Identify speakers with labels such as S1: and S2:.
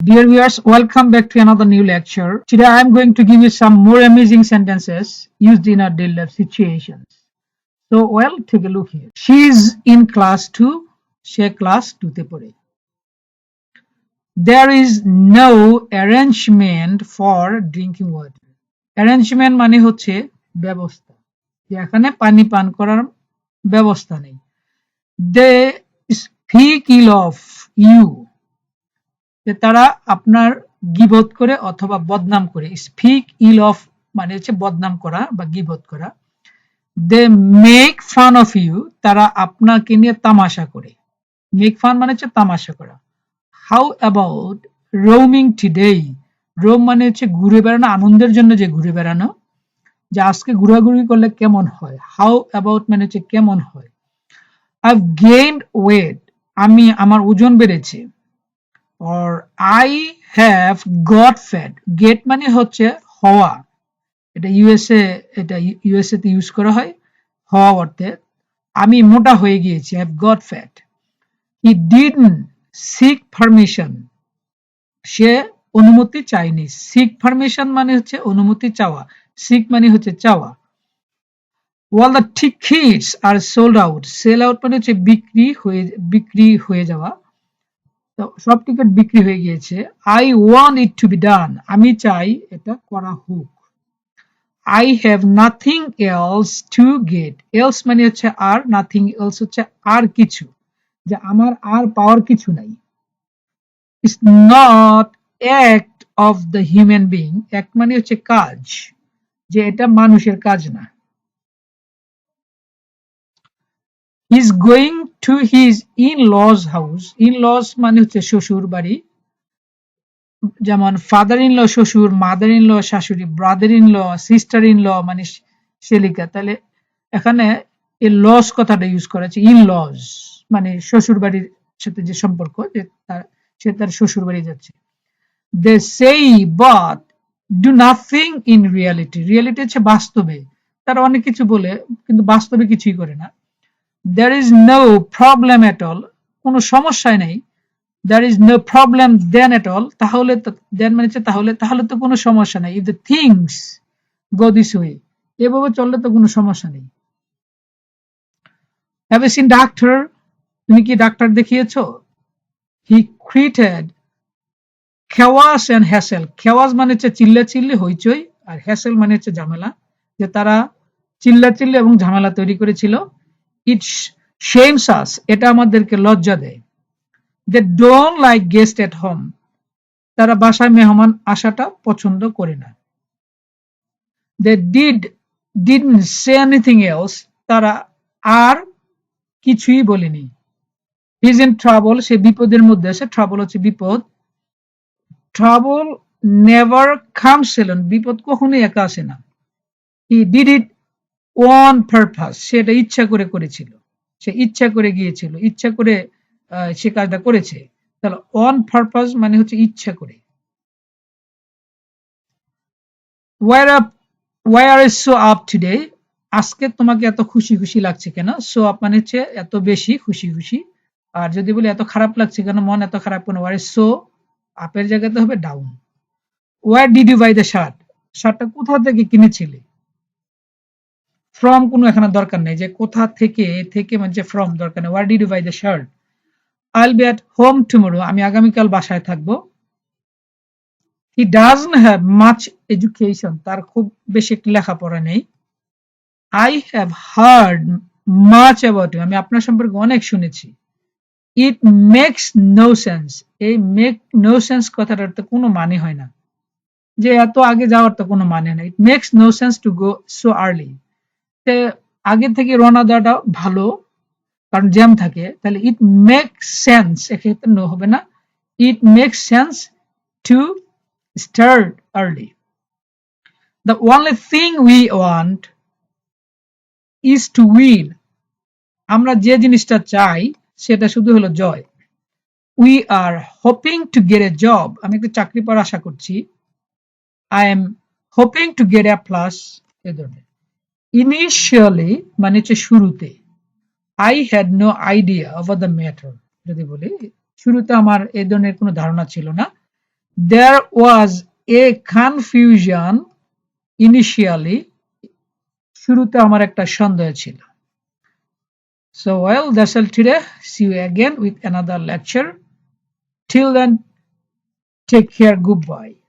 S1: Dear viewers, welcome back to another new lecture. Today I am going to give you some more amazing sentences used in our daily life situations. So, take a look here. She is in class 2. She class 2 তে পড়ে। There is no arrangement for drinking water. Arrangement মানে হচ্ছে ব্যবস্থা। যে এখানে পানি পান করার ব্যবস্থা নেই। They speak ill of you. যে তারা আপনার গীবত করে অথবা বদনাম করে। স্পিক ইল অফ মানে হচ্ছে বদনাম করা বা গীবত করা। They make fun of you, তারা আপনাকে নিয়ে তামাশা করে। মেক ফান মানে হচ্ছে তামাশা করা। How about roaming today, roam মানে হচ্ছে ঘুরে বেড়ানো, আনন্দের জন্য যে ঘুরে বেড়ানো, যে আজকে ঘোরাঘুরি করলে কেমন হয়। হাউ অ্যাবাউট মানে হচ্ছে কেমন হয়। আই গেইনড ওয়েট, আমি আমার ওজন বেড়েছে। or I have got fat. Get মানে হচ্ছে হওয়া, এটা ইউএসএ তে ইউজ করা হয় হওয়া অর্থে। আমি মোটা হয়ে গিয়েছি, I have got fat. He didn't seek permission. সে অনুমতি চায়নি। seek permission মানে হচ্ছে অনুমতি চাওয়া, seek মানে হচ্ছে চাওয়া। All the tickets are sold out. Sell out মানে হচ্ছে বিক্রি হয়ে যাওয়া। সব টিকিট বিক্রি হয়ে গিয়েছে। I want it to be done, আমি চাই এটা করা হোক। I have nothing else to get, else মানে হচ্ছে আর, নাথিং এলস হচ্ছে আর কিছু, যে আমার আর পাওয়ার কিছু নাই। It's not act of the human being, act মানে হচ্ছে কাজ, যে এটা মানুষের কাজ না। He's going to his in-laws house. In-laws মানে হচ্ছে শ্বশুর বাড়ি, যেমন ফাদার ইন ল শ্বশুর, মাদার ইন ল শাশুড়ি, brother in law, sister in law মানে শেলিকা। তাহলে এখানে এই লস কথাটা ইউজ করা আছে। ইন লস মানে শ্বশুর বাড়ির সাথে যে সম্পর্ক, যে সে তার শ্বশুর বাড়ি যাচ্ছে। দে সেই but do nothing in reality, reality হচ্ছে বাস্তবে। তারা অনেক কিছু বলে কিন্তু বাস্তবে কিছুই করে না। There is no problem at all, কোনো সমস্যাই নেই। There is no problem then at all, তাহলে then মানে তাহলে তো কোনো সমস্যা নেই। If the things go this way, এভাবে চললে তো কোনো সমস্যা নেই। Have you seen doctor? তুমি কি doctor দেখিয়েছো? He created chaos and hassle. chaos মানে হচ্ছে চিল্লাচিল্লি হইচই, আর hassle মানে হচ্ছে ঝামেলা, যে তারা চিল্লাচিল্লি এবং ঝামেলা তৈরি করেছিল। It shames us, এটা আমাদেরকে লজ্জা দেয়। They don't like guests at home, তারা বাসায় মেহমান আসাটা পছন্দ করে না। They didn't say anything else, তারা আর কিছুই বলেনি। He's in trouble, সে বিপদের মধ্যে আছে। trouble হচ্ছে বিপদ। Trouble never comes alone, বিপদ কখনোই একা আসে না। He did it on purpose, সেটা ইচ্ছা করে করেছিল, সে ইচ্ছা করে গিয়েছিল, ইচ্ছা করে সে কাজটা করেছে। তাহলে অন পারপাস মানে হচ্ছে ইচ্ছা করে। why are you so up today, আজকে তোমাকে এত খুশি খুশি লাগছে কেন। সো আপ মানে হচ্ছে এত বেশি খুশি খুশি। আর যদি বলি এত খারাপ লাগছে কেন, মন এত খারাপ কেন, why is so আপের জায়গাতে হবে down. where did you buy the shirt, শার্টটা কোথা থেকে কিনেছিলে। ফ্রম কোনো এখানে দরকার নেই, যে কোথা থেকে মানে ফ্রম দরকার নেই। where did you buy the shirt? I'll be at home tomorrow, আমি আগামীকাল বাসায় থাকবো। He doesn't have much education, তার খুব বেশি লেখাপড়া নেই। I have heard much about you, আমি আপনার সম্পর্কে অনেক শুনেছি। It makes no sense, এই make no sense কথাটার তো কোনো মানে হয় না, যে এত আগে যাওয়ার তো কোনো মানে নাই। It makes no sense to go so early, আগে থেকে রওনা দেওয়াটা ভালো, কারণ জ্যাম থাকে। তাহলে ইট মেক্স সেন্স, এক্ষেত্রে নো হবে না। It makes sense to start early. The only thing we want is to win, আমরা যে জিনিসটা চাই সেটা শুধু হলো জয়। We are hoping to get a job, আমি একটা চাকরি পাওয়ার আশা করছি। I am hoping to get a plus, এই ধরনের। ইনিশিয়ালি মানে হচ্ছে শুরুতে। I had no idea about the matter, যদি বলি শুরুতে আমার এই ধরনের কোনো ধারণা ছিল না। There was a confusion initially. শুরুতে আমার একটা সন্দেহ ছিল. So well, that's all today. See you again with another lecture. Till then, take care. Goodbye.